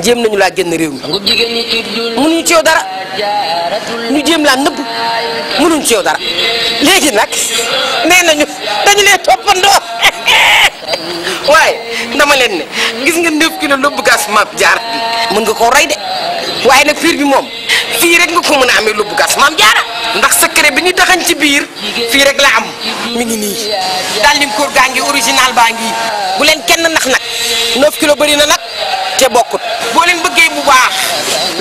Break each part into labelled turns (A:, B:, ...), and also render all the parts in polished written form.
A: jéem nañu laa génn réew mi mënuñu ci yow dara ñu jéem laa nëbb mënuñu ci yow dara léegi nag nee nañu dañu leen toppandoo waaye dama leen ne gis nga 9 kilos lóbbu gas Mame Diarra bi mën nga koo rey de waaye nag fiir bi moom fii rek nga ko mën a amee lóbbu gas Mame Diarra ndax secret bi ñu taxañ ci biir fii rek la am mi ngi nii daal lim koor gaa ngi original baa ngi bu leen kenn nax nag 9 kilos bëri na nag te bokkut boo leen bëggee bu baax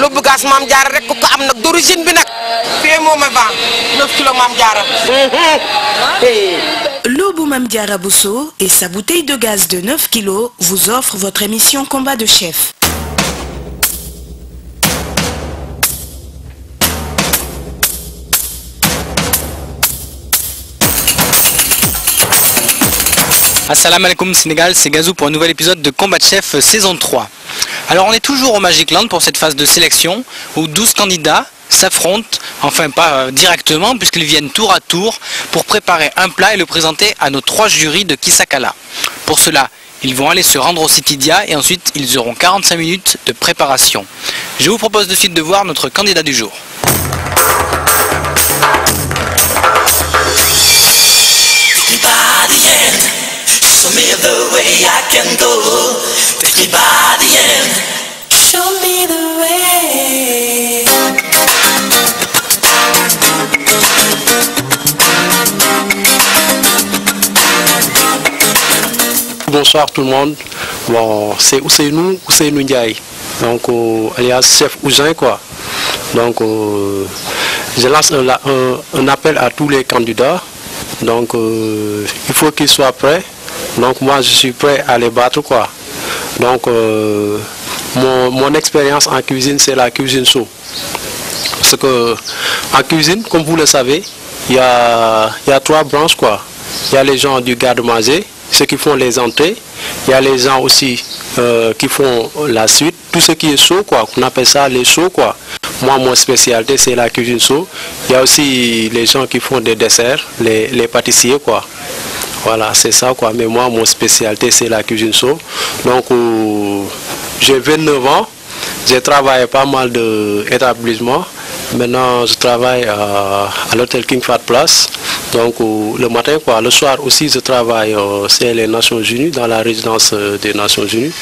A: lóbbu gas Mame Diarra rek ko am nag d'origine bi nag fee moom a baax 9 kilos Mame Diarra.
B: Lobou Mame Diarra Bousso et sa bouteille de gaz de 9 kilos vous offrent votre émission Combat de chef.
C: Assalamu alaikum Sénégal, c'est Gazou pour un nouvel épisode de Combat de Chef saison 3. Alors on est toujours au Magic Land pour cette phase de sélection où 12 candidats s'affrontent, enfin pas directement puisqu'ils viennent tour à tour pour préparer un plat et le présenter à nos 3 jurys de Kisakala. Pour cela, ils vont aller se rendre au Citidia et ensuite ils auront 45 minutes de préparation. Je vous propose de suite de voir notre candidat du jour.
D: Show me the way I can go. Take me by the end. Show me the way.
E: Bonsoir tout le monde. Bon, c'est Ousseynou Ndiaye, donc alias Chef Ouzin quoi. Donc je lance un appel à tous les candidats. Donc il faut qu'ils soient prêts. Donc moi je suis prêt à les battre quoi. Donc mon expérience en cuisine c'est la cuisine chaud. Parce que en cuisine, comme vous le savez, il y a 3 branches quoi. Il y a les gens du garde-manger, ceux qui font les entrées. Il y a les gens aussi qui font la suite. Tout ce qui est chaud quoi, on appelle ça les chauds quoi. Moi mon spécialité c'est la cuisine chaud. Il y a aussi les gens qui font des desserts, les pâtissiers quoi. Voilà, c'est ça quoi, mais moi mon spécialité c'est la cuisine chaud. Donc j'ai 29 ans, j'ai travaillé pas mal d'établissements. Maintenant je travaille à l'hôtel King Fahd Place. Donc le matin quoi, le soir aussi je travaille c'est les Nations Unies, dans la résidence des Nations Unies.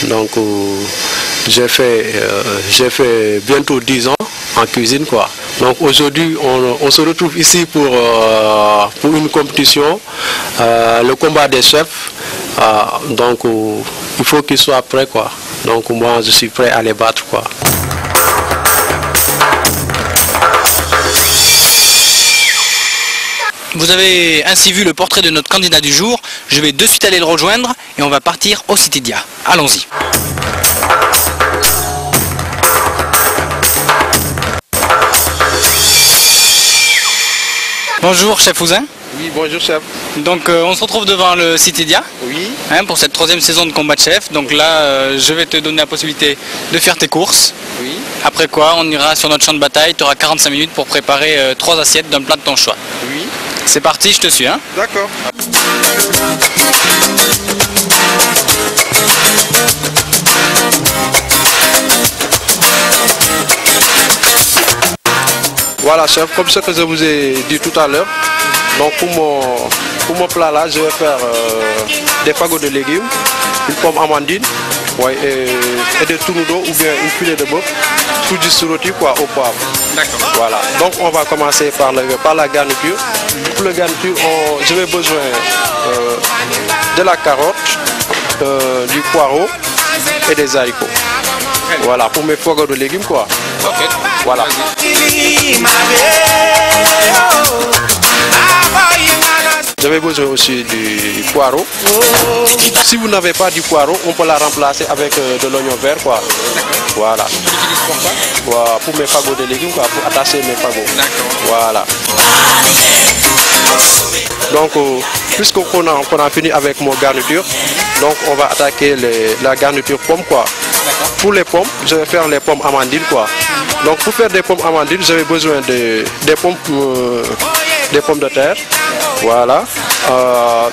E: Donc j'ai fait bientôt 10 ans en cuisine quoi. Donc aujourd'hui on se retrouve ici pour une compétition, le combat des chefs. Donc il faut qu'ils soient prêts quoi. Donc moi je suis prêt à les battre quoi.
C: Vous avez ainsi vu le portrait de notre candidat du jour. Je vais de suite aller le rejoindre et on va partir au Citidia. Allons-y. Bonjour chef Ouzin.
E: Oui, bonjour chef.
C: Donc on se retrouve devant le Citidia.
E: Oui.
C: Pour cette 3e saison de Combat de Chef. Donc là je vais te donner la possibilité de faire tes courses.
E: Oui.
C: Après quoi on ira sur notre champ de bataille. Tu auras 45 minutes pour préparer 3 assiettes d'un plat de ton choix.
E: Oui.
C: C'est parti, je te suis.
E: D'accord. Voilà chef, comme ce que je vous ai dit tout à l'heure, donc pour mon plat là, je vais faire des fagots de légumes, une pomme amandine et des tourneaux d'eau ou bien une filet de bœuf, tout du rôti quoi au poivre.
C: D'accord.
E: Voilà, donc on va commencer par la garniture. Pour la garniture, je vais besoin de la carotte, du poireau et des haricots. Voilà, pour mes fagots de légumes quoi.
C: Ok.
E: Voilà. J'avais besoin aussi du poireau. Si vous n'avez pas du poireau, on peut la remplacer avec de l'oignon vert quoi. Voilà. Pour mes fagots de légumes quoi, pour attacher mes fagots. Voilà. Donc puisqu'on a fini avec mon garniture, donc on va attaquer la garniture pomme quoi. Pour les pommes, je vais faire les pommes amandines quoi. Donc pour faire des pommes amandines, j'avais besoin des pommes de terre. Voilà.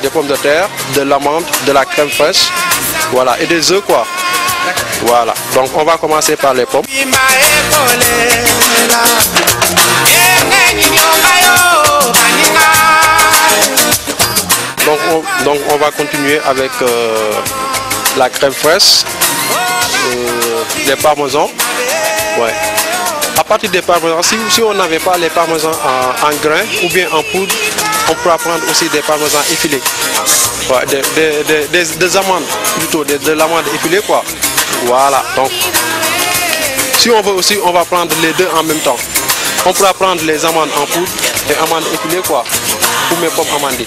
E: Des pommes de terre, de l'amande, de la crème fraîche. Voilà. Et des œufs quoi. Voilà, donc on va commencer par les pommes. Donc on va continuer avec la crème fraîche, les parmesans. Ouais. À partir des parmesans, si on n'avait pas les parmesans en grains ou bien en poudre, on pourra prendre aussi des parmesans effilés. Ouais, des amandes, plutôt de l'amande effilée quoi. Voilà, donc si on veut aussi, on va prendre les deux en même temps. On pourra prendre les amandes en poudre et amandes effilées quoi, pour mes pommes amandées.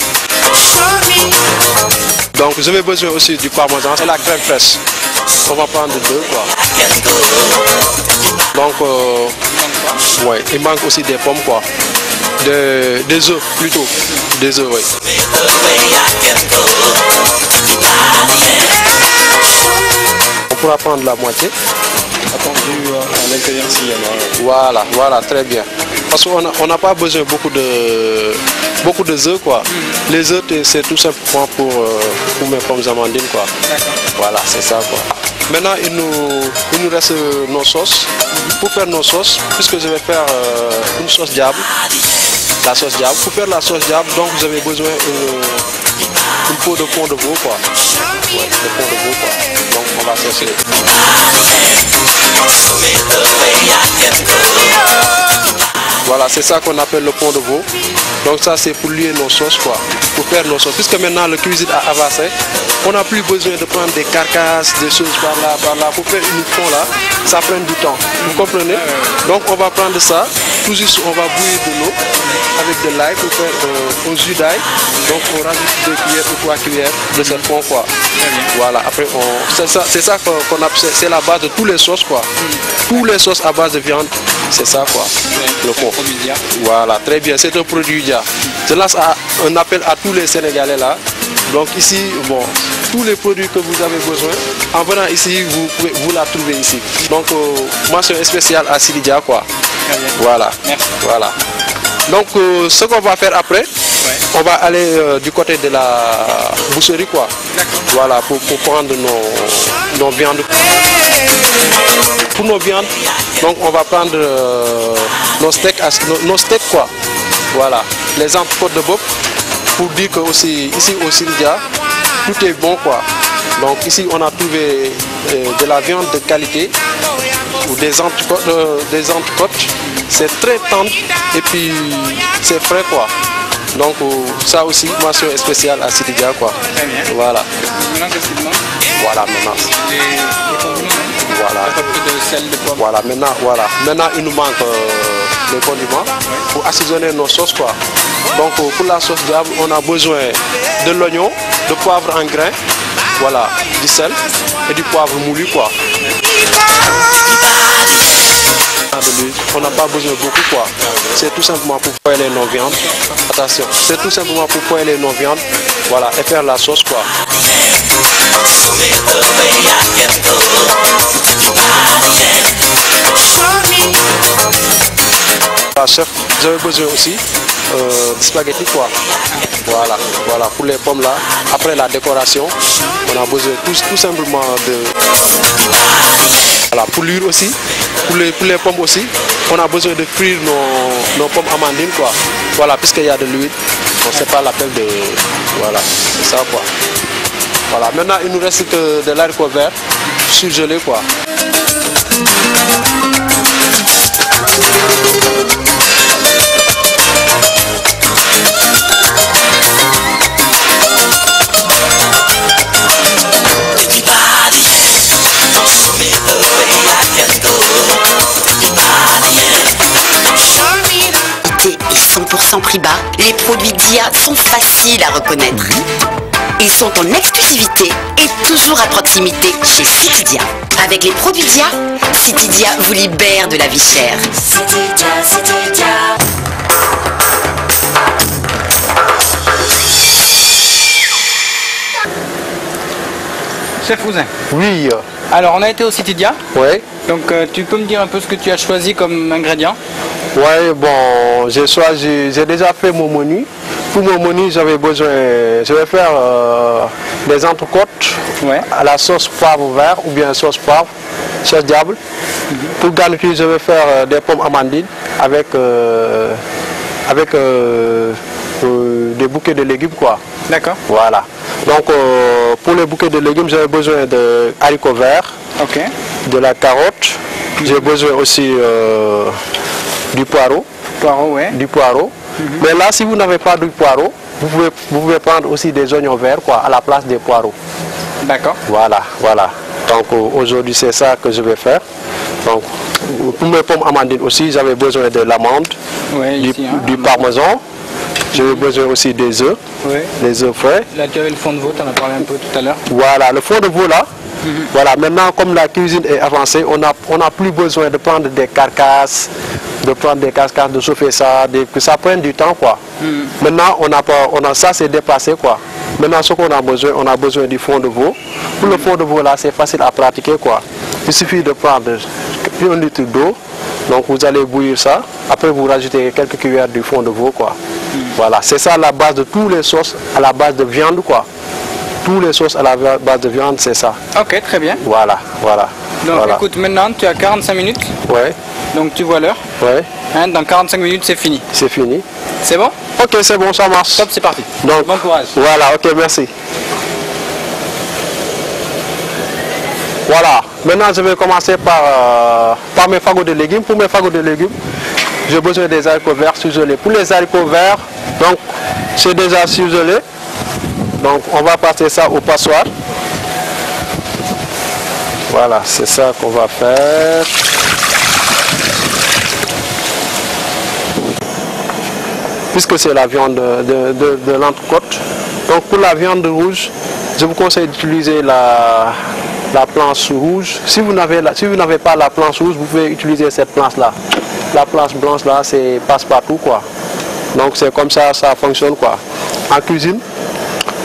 E: Donc je vais besoin aussi du parmesan, c'est la crème fraîche. On va prendre deux quoi. Donc ouais, il manque aussi des pommes quoi. Des œufs plutôt. Des œufs, oui. On pourra prendre la moitié. Attendu à l'intérieur s'il y en a. Voilà, très bien. Parce qu'on n'a pas besoin beaucoup de œufs quoi. Les œufs c'est tout simplement pour mes pommes amandines quoi. Voilà, c'est ça quoi. Maintenant il nous reste nos sauces. Pour faire nos sauces, puisque je vais faire une sauce diable. La sauce diable. Pour faire la sauce diable, donc vous avez besoin une peau de fond de veau quoi. Ouais, de fond de veau quoi. Donc on va chercher. Voilà, c'est ça qu'on appelle le pont de veau. Donc ça c'est pour lier nos sauces quoi. Pour faire nos sauces. Puisque maintenant le cuisine a avancé, on n'a plus besoin de prendre des carcasses, des choses par là. Pour faire une fond là, ça prend du temps. Vous comprenez? Donc on va prendre ça. Tout juste on va bouillir de l'eau avec de l'ail pour faire un jus d'ail. Donc on rajoute 2 cuillères ou 3 cuillères de cette fond quoi. Voilà, après c'est ça qu'on appelle, c'est la base de tous les sauces quoi. Tous les sauces à base de viande, c'est ça quoi. Le fond. Voilà, très bien, c'est un produit dia. Je lance un appel à tous les Sénégalais là. Donc ici, bon, tous les produits que vous avez besoin, en venant ici, vous la trouvez ici. Donc mention spéciale à Sididia quoi. Voilà.
C: Merci.
E: Voilà. Donc ce qu'on va faire après, on va aller du côté de la boucherie quoi. Voilà, pour prendre nos viandes. Pour nos viandes, donc on va prendre nos steaks quoi. Voilà, les entrecôtes de bœuf. Pour dire que aussi ici au Sididia, tout est bon quoi. Donc ici on a trouvé de la viande de qualité ou des entrecôtes. C'est très tendre et puis c'est frais quoi. Donc ça aussi, mention spéciale à Sididia quoi.
C: Très bien.
E: Voilà.
C: Maintenant qu'est-ce qu'il manque?
E: Voilà maintenant.
C: Les condiments.
E: Voilà.
C: Un peu de sel, de poivre.
E: Voilà, maintenant il nous manque les condiments pour assaisonner nos sauces quoi. Donc pour la sauce diable, on a besoin de l'oignon, de poivre en grains, voilà, du sel et du poivre moulu quoi. On n'a pas besoin beaucoup quoi. C'est tout simplement pour poêler nos viandes. Attention, c'est tout simplement pour poêler nos viandes, voilà, et faire la sauce quoi. Chef, j'avais besoin aussi de spaghetti quoi. Voilà, pour les pommes là. Après la décoration, on a besoin tout simplement de. Voilà, pour l'huile aussi, pour les pommes aussi, on a besoin de frire nos pommes amandines quoi. Voilà, puisqu'il y a de l'huile, on ne sait pas la peine de. Voilà, c'est ça quoi. Voilà, maintenant il nous reste que de l'haricot vert surgelé quoi.
F: Et 100% prix bas, les produits Dia sont faciles à reconnaître. Ils sont en exclusivité et toujours à proximité chez Citydia. Avec les produits Dia, Citydia vous libère de la vie chère. Citydia.
C: Chef Ouzin.
E: Oui.
C: Alors on a été au Citydia.
E: Ouais.
C: Donc tu peux me dire un peu ce que tu as choisi comme ingrédient?
E: Ouais, bon, j'ai déjà fait mon menu. Pour mon menu, j'avais besoin, je vais faire des entrecôtes à la sauce poivre vert ou bien sauce poivre, sauce diable. Pour garniture, je vais faire des pommes amandines avec, des bouquets de légumes, quoi.
C: D'accord.
E: Voilà. Donc pour les bouquets de légumes, j'avais besoin de haricots verts, de la carotte. J'ai besoin aussi du poireau. Du poireau. Mais là, si vous n'avez pas de poireau, vous pouvez prendre aussi des oignons verts, quoi, à la place des poireaux.
C: D'accord.
E: Voilà, voilà. Donc aujourd'hui, c'est ça que je vais faire. Donc pour mes pommes amandines aussi, j'avais besoin de l'amande, du parmesan. J'avais besoin aussi des œufs, des œufs frais.
C: Là, tu avais le fond de veau, tu en as parlé un peu tout à l'heure.
E: Voilà, le fond de veau là. Voilà, maintenant comme la cuisine est avancée, on n'a plus besoin de prendre des carcasses, de chauffer ça, que ça prenne du temps, quoi. Maintenant, ça c'est dépassé, quoi. Maintenant, ce qu'on a besoin du fond de veau. Pour le fond de veau là, c'est facile à pratiquer, quoi. Il suffit de prendre 1 litre d'eau, donc vous allez bouillir ça. Après, vous rajoutez quelques cuillères du fond de veau, quoi. Voilà, c'est ça la base de tous les sauces à la base de viande, quoi. Tous les sauces à la base de viande, c'est ça.
C: Ok, très bien.
E: Voilà, voilà.
C: Donc
E: voilà.
C: écoute, maintenant tu as 45 minutes.
E: Ouais.
C: Donc tu vois l'heure.
E: Ouais.
C: Hein, dans 45 minutes, c'est fini.
E: C'est fini.
C: C'est bon?
E: Ok, c'est bon, ça marche.
C: Top, c'est parti.
E: Donc,
C: bon courage.
E: Voilà, ok, merci. Voilà, maintenant je vais commencer par mes fagots de légumes. Pour mes fagots de légumes, j'ai besoin des haricots verts ciselés. Pour les haricots verts, donc c'est déjà ciselé. Donc on va passer ça au passoire. Voilà, c'est ça qu'on va faire. Puisque c'est la viande de l'entrecôte. Donc pour la viande rouge, je vous conseille d'utiliser la planche rouge. Si vous n'avez pas la planche rouge, vous pouvez utiliser cette planche là. La planche blanche là, c'est passe-partout, quoi. Donc c'est comme ça, ça fonctionne, quoi. En cuisine,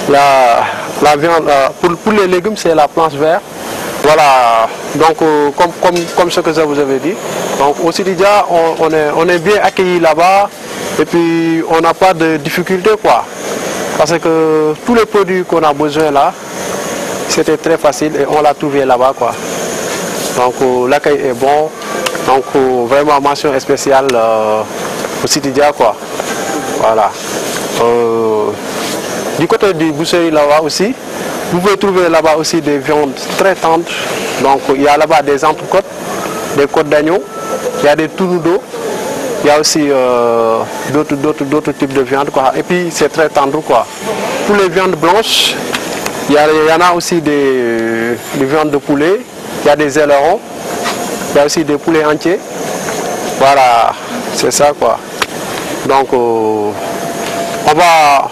E: la viande, pour les légumes, c'est la planche verte. Voilà, donc comme ce que je vous avais dit. Donc au Sididia, on est bien accueillis là-bas et puis on n'a pas de difficulté, quoi. Parce que tous les produits qu'on a besoin là, c'était très facile et on l'a trouvé là-bas, quoi. Donc l'accueil est bon. Donc vraiment mention spéciale au Sididia, quoi. Voilà. Du côté du boucherie là-bas aussi, vous pouvez trouver là-bas aussi des viandes très tendres. Donc il y a là-bas des entrecôtes, des côtes d'agneau, il y a des tourneaux d'eau, il y a aussi d'autres types de viande, quoi. Et puis c'est très tendre, quoi. Pour les viandes blanches, il y en a aussi des viandes de poulet, il y a des ailerons, il y a aussi des poulets entiers. Voilà, c'est ça, quoi. Donc on va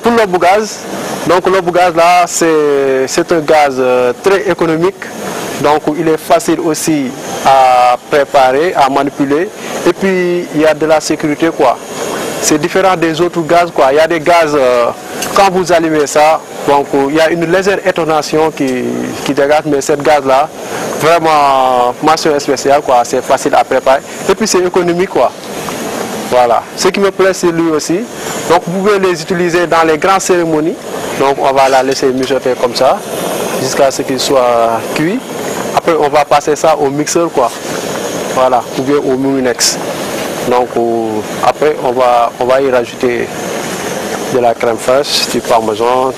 E: pour le gaz. Donc le gaz là, c'est un gaz très économique. Donc il est facile aussi à préparer, à manipuler. Et puis il y a de la sécurité, quoi. C'est différent des autres gaz, quoi. Il y a des gaz, quand vous allumez ça, donc il y a une légère étonnation qui dégage, mais cette gaz là, vraiment mention spéciale, quoi. C'est facile à préparer. Et puis c'est économique, quoi. Voilà. Ce qui me plaît, c'est lui aussi. Donc vous pouvez les utiliser dans les grandes cérémonies. Donc on va la laisser mijoter comme ça, jusqu'à ce qu'il soit cuit. Après on va passer ça au mixeur, quoi. Voilà, ou bien au Moulinex. Donc après on va y rajouter de la crème fraîche, du parmesan.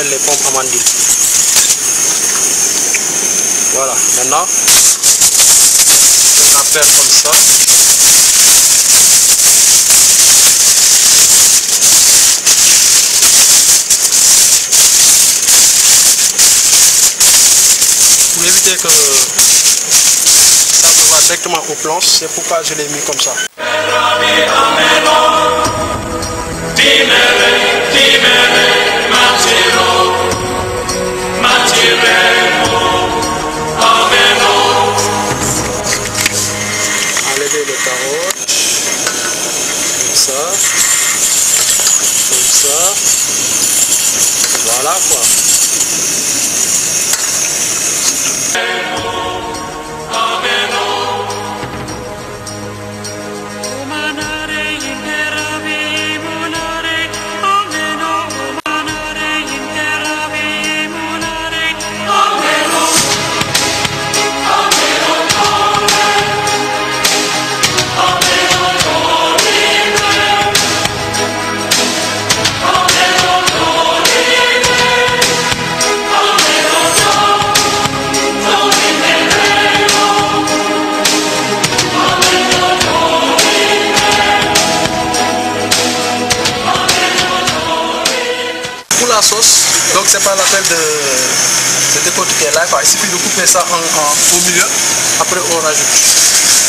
E: Les pommes amandines. Voilà, maintenant on va faire comme ça. Pour éviter que ça se voit directement aux planches, c'est pourquoi je l'ai mis comme ça. Enlever les carottes. Comme ça. Comme ça. Voilà quoi. La sauce, donc c'est pas la peine de décortiquer là quoi. Il suffit de couper ça au milieu, après on rajoute,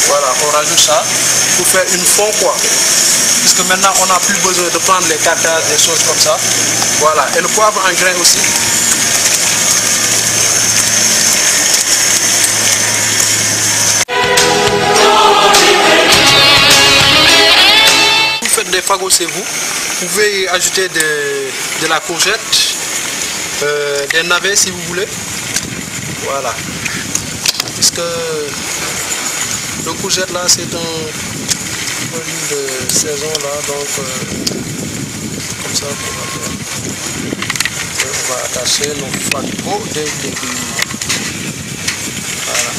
E: voilà, on rajoute ça pour faire une fond quoi, puisque maintenant on n'a plus besoin de prendre les carcasses des choses comme ça, voilà, et le poivre en grain aussi. Vous faites des fagots chez vous. Vous pouvez ajouter de la courgette, des navets si vous voulez. Voilà. Puisque le courgette là c'est un produit de saison là, donc comme ça on va faire. On va attacher nos fagots des légumes. Voilà.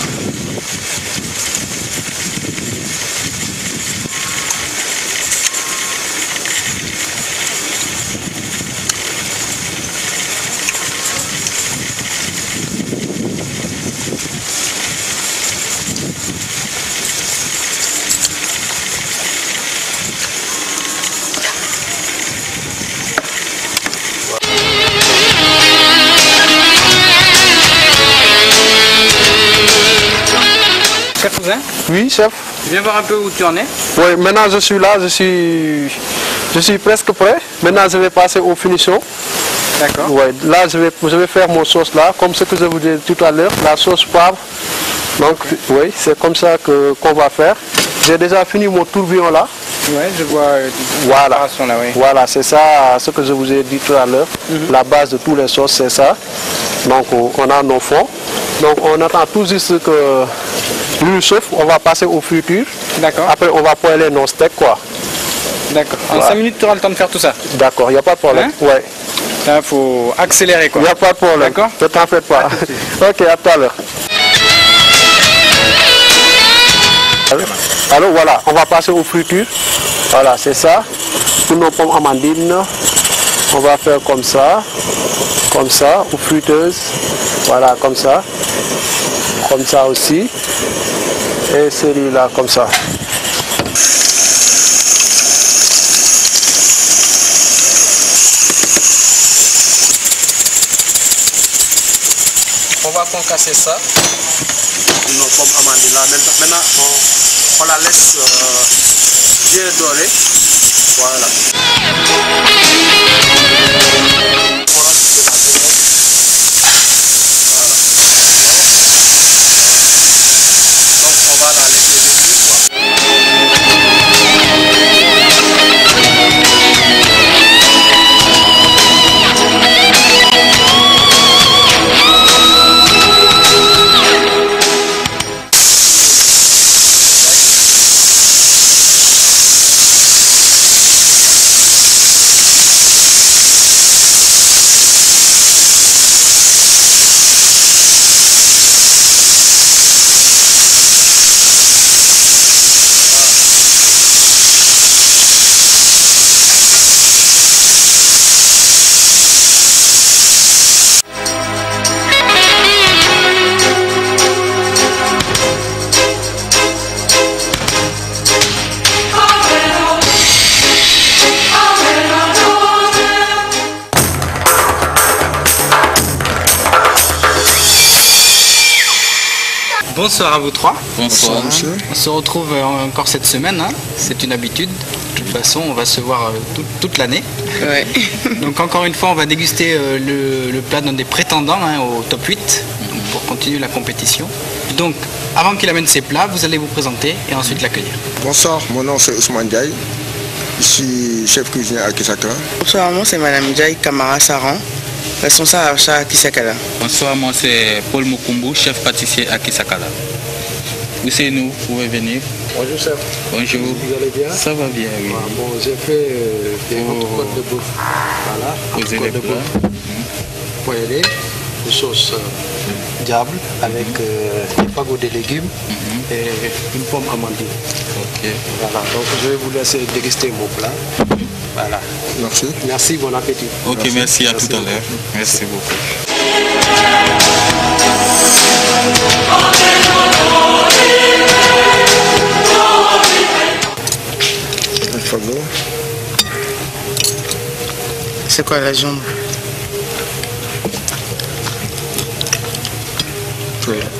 C: Chef Ouzin,
E: Oui, chef.
C: viens voir un peu où tu en es.
E: Oui, maintenant je suis là, je suis presque prêt. Maintenant je vais passer aux finitions.
C: D'accord.
E: Ouais, là je vais faire mon sauce là, comme ce que je vous disais tout à l'heure, la sauce poivre. Donc oui, c'est comme ça qu'on va faire. J'ai déjà fini mon tourbillon là.
C: Ouais, je vois
E: Voilà.
C: préparation là, oui.
E: Voilà, c'est ça ce que je vous ai dit tout à l'heure. La base de tous les sauces, c'est ça. Donc on a nos fonds. Donc on attend tout juste que l'huile chauffe, on va passer aux fritures.
C: D'accord.
E: Après on va poêler nos steaks quoi.
C: D'accord. En
E: Voilà.
C: 5 minutes, tu auras le temps de faire tout ça.
E: D'accord, il n'y a pas de problème.
C: Hein?
E: Ouais.
C: Là, il faut accélérer quoi.
E: Il n'y a pas de problème.
C: D'accord.
E: Ne t'en faites pas. Ok, à tout à l'heure. Alors voilà, on va passer aux fritures. Voilà, c'est ça. Pour nos pommes amandines, on va faire comme ça, aux friteuses. Voilà, comme ça aussi. Et celui-là, comme ça. On va concasser ça. Nos pommes amandines là. Maintenant, on la laisse bien dorée. Voilà. On rajoute de la vineigre. Voilà. Donc on va la laisser dessus.
C: Bonsoir à vous trois.
G: Bonsoir, monsieur.
C: On se retrouve encore cette semaine, hein. C'est une habitude. De toute façon, on va se voir toute l'année.
A: Ouais.
C: Donc encore une fois, on va déguster le plat d'un des prétendants hein, au top 8 pour continuer la compétition. Donc, avant qu'il amène ses plats, vous allez vous présenter et ensuite l'accueillir.
G: Bonsoir, mon nom c'est Ousmane Diaye. Je suis chef cuisinier à Kisakala.
H: Bonsoir, moi c'est Madame Diaye Kamara Saran, responsable achat à Kisakala.
I: Bonsoir, moi c'est Paul Mukumbu, chef pâtissier à Kisakala. Où c'est nous? Vous pouvez venir.
E: Bonjour chef.
I: Bonjour.
E: Vous allez bien?
I: Ça va bien, oui.
E: Ah, bon, j'ai fait des côtes de bœuf. Voilà.
I: Posez les plats.
E: Poêlée, une sauce diable avec des fagots de légumes et une pomme amandine.
I: Ok.
E: Voilà, donc je vais vous laisser déguster mon plat. Voilà.
G: Merci.
E: Merci, bon appétit.
I: Ok, merci à tout à l'heure. Merci beaucoup.
G: Un fagot.
H: C'est quoi la jambe?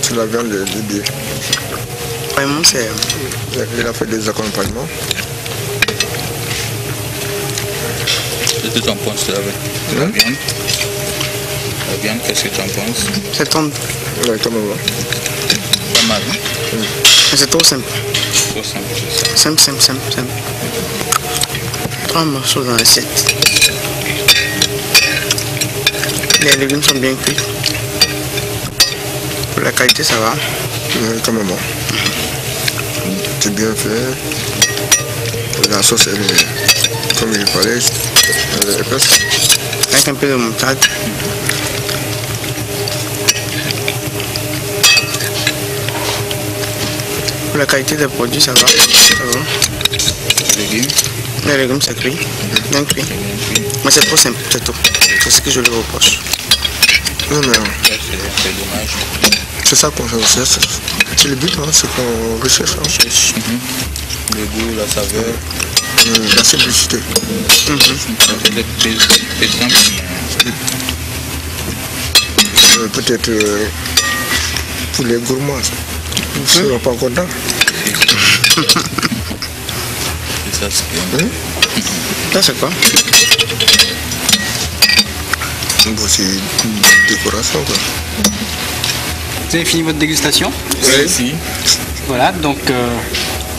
G: C'est la viande de bœuf.
H: Vraiment, c'est...
G: Il a fait des accompagnements.
I: Qu'est-ce que tu en penses de la viande? La viande, qu'est-ce que tu en penses?
H: C'est tendre.
G: Oui, quand même.
I: Pas mal, hein?
H: Mais c'est trop simple.
I: Trop simple, c'est ça.
H: Simple, simple, simple, simple. 3 morceaux dans l'assiette. Les légumes sont bien cuits. Pour la qualité, ça va.
G: Oui, quand même. C'est bien fait. La sauce, elle est, comme il fallait, elle est épaisse.
H: Avec un peu de moutarde. Pour la qualité des produits, ça va. Ça va. Les légumes, c'est cuit. Bien cuit. Mais c'est trop simple, c'est tout. C'est ce que je lui reproche.
G: Non, mais
I: c'est dommage.
G: c'est ça qu'on recherche. C'est le but, hein, c'est qu'on recherche. Hein.
I: Le goût, la saveur.
G: La simplicité. Peut-être pour les gourmands, ils ne seront pas contents.
I: C'est ça, c'est bien.
H: Ça, c'est quoi?
G: Bon, c'est une décoration, quoi.
C: Vous avez fini votre dégustation?
I: Oui, si.
C: Voilà, donc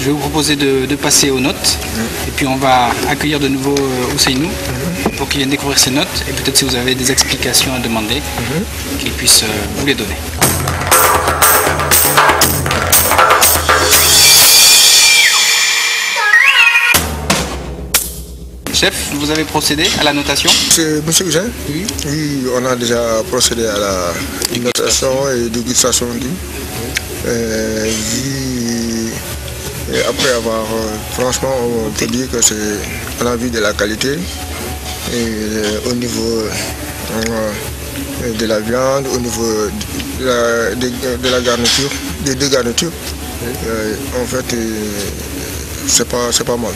C: je vais vous proposer de passer aux notes. Et puis on va accueillir de nouveau Ousseynou pour qu'il vienne découvrir ses notes. Et peut-être si vous avez des explications à demander, qu'il puisse vous les donner. Chef, vous avez procédé à la notation?
G: C'est M. Gouin? Oui. Oui, on a déjà procédé à la notation et dégustation. Et après avoir, franchement, on peut dire que on a vu de la qualité et au niveau de la viande, au niveau de la garniture, des deux garnitures. En fait, c'est pas mal.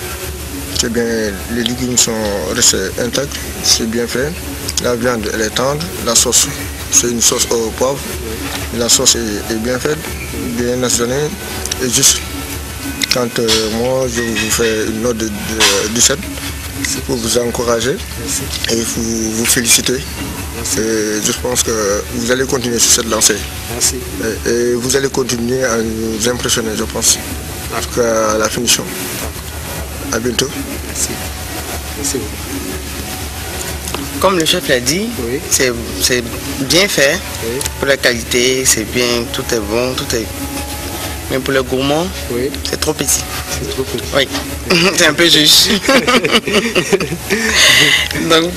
G: C'est bien, les légumes sont restés intacts, c'est bien fait. La viande, elle est tendre. La sauce, c'est une sauce au poivre. La sauce est bien faite, bien assaisonnée et juste. Quand moi, je vous fais une note de 17 pour vous encourager et vous féliciter. Et je pense que vous allez continuer sur cette lancée.
E: Merci.
G: Et vous allez continuer à nous impressionner, je pense, jusqu'à la finition. À bientôt.
E: Merci. Merci beaucoup.
H: Comme le chef l'a dit,
E: Oui.
H: c'est bien fait.
E: Oui.
H: Pour la qualité, c'est bien, tout est bon, tout est... Mais pour le gourmand,
E: Oui.
H: c'est trop petit.
E: C'est trop petit.
H: Oui, c'est un peu juste. Donc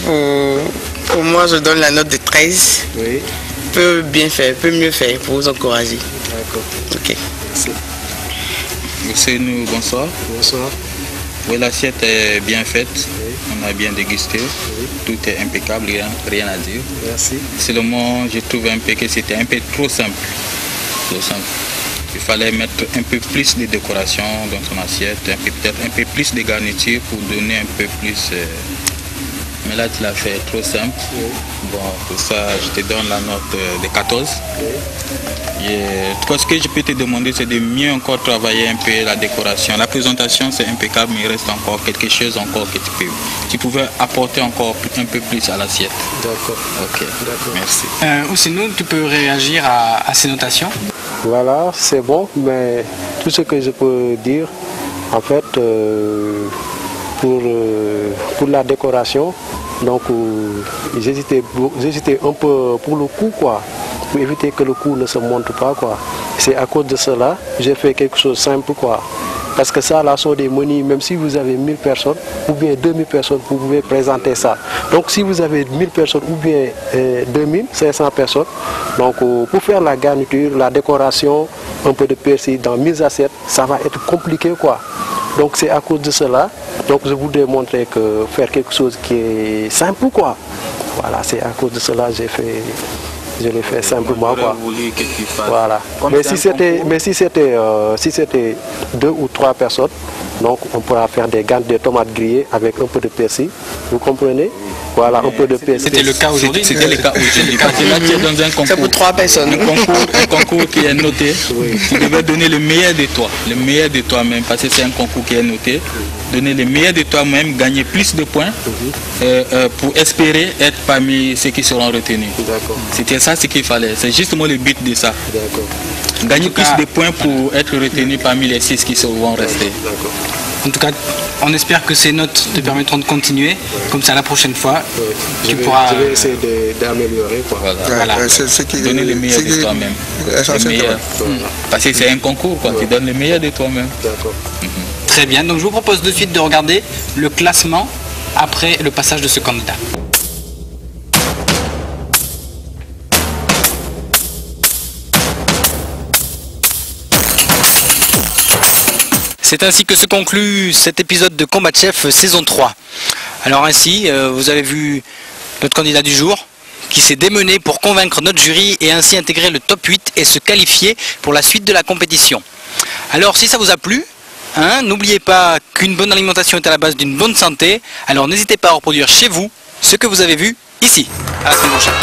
H: pour moi, je donne la note de 13.
E: Oui.
H: Peu bien fait, peu mieux fait pour vous encourager.
E: D'accord.
H: Ok.
E: Merci.
I: Ousseynou, bonsoir.
E: Bonsoir.
I: Oui, l'assiette est bien faite.
E: Oui.
I: On a bien dégusté.
E: Oui.
I: Tout est impeccable, rien à dire.
E: Merci.
I: Seulement, je trouve un peu que c'était un peu trop simple. Trop simple. Il fallait mettre un peu plus de décoration dans son assiette, peut-être un peu plus de garniture pour donner un peu plus Mais là, tu l'as fait trop simple. Bon, pour ça, je te donne la note de 14. Toi, ce que je peux te demander, c'est de mieux encore travailler un peu la décoration. La présentation, c'est impeccable, mais il reste encore quelque chose encore que tu pouvais apporter encore un peu plus à l'assiette.
E: D'accord.
I: Ok, merci.
C: Ousseynou, tu peux réagir à ces notations?
E: Voilà, c'est bon, mais tout ce que je peux dire, en fait, pour la décoration, donc j'hésitais un peu pour le coup, quoi, pour éviter que le coup ne se monte pas, quoi. C'est à cause de cela, j'ai fait quelque chose de simple, quoi. Parce que ça, là, sont des menus, même si vous avez 1000 personnes ou bien 2000 personnes, vous pouvez présenter ça. Donc si vous avez 1000 personnes ou bien 2500 personnes, donc pour faire la garniture, la décoration, un peu de persil dans 1000 assiettes, ça va être compliqué, quoi. Donc c'est à cause de cela, donc je voudrais montrer que faire quelque chose qui est simple, quoi. Voilà, c'est à cause de cela que je l'ai fait simplement, quoi. Voilà. Mais si c'était 2 ou 3 personnes, donc on pourra faire des tomates grillées avec un peu de persil. Vous comprenez? Voilà, un peu de persil.
C: C'était le cas aujourd'hui.
I: C'était le cas aujourd'hui. Parce que là, tu es dans un concours.
A: C'est pour 3 personnes.
I: Un concours qui est noté. Oui. Tu devais donner le meilleur de toi. Le meilleur de toi-même. Parce que c'est un concours qui est noté. Donner le meilleur de toi-même, gagner plus de points pour espérer être parmi ceux qui seront retenus. C'était ça ce qu'il fallait. C'est justement le but de ça. Gagner plus de points pour être retenu parmi les 6 qui seront restés.
C: En tout cas, on espère que ces notes te permettront de continuer. Comme ça, la prochaine fois, tu pourras...
E: Je vais essayer d'améliorer, quoi.
I: Voilà. Donner le meilleur de toi-même. Parce que c'est un concours, quoi. Tu donnes le meilleur de toi-même.
E: D'accord.
C: Très bien. Donc, je vous propose de suite de regarder le classement après le passage de ce candidat. C'est ainsi que se conclut cet épisode de Combat Chef saison 3. Alors ainsi, vous avez vu notre candidat du jour qui s'est démené pour convaincre notre jury et ainsi intégrer le top 8 et se qualifier pour la suite de la compétition. Alors si ça vous a plu, n'oubliez pas qu'une bonne alimentation est à la base d'une bonne santé, alors n'hésitez pas à reproduire chez vous ce que vous avez vu ici. À la semaine prochaine.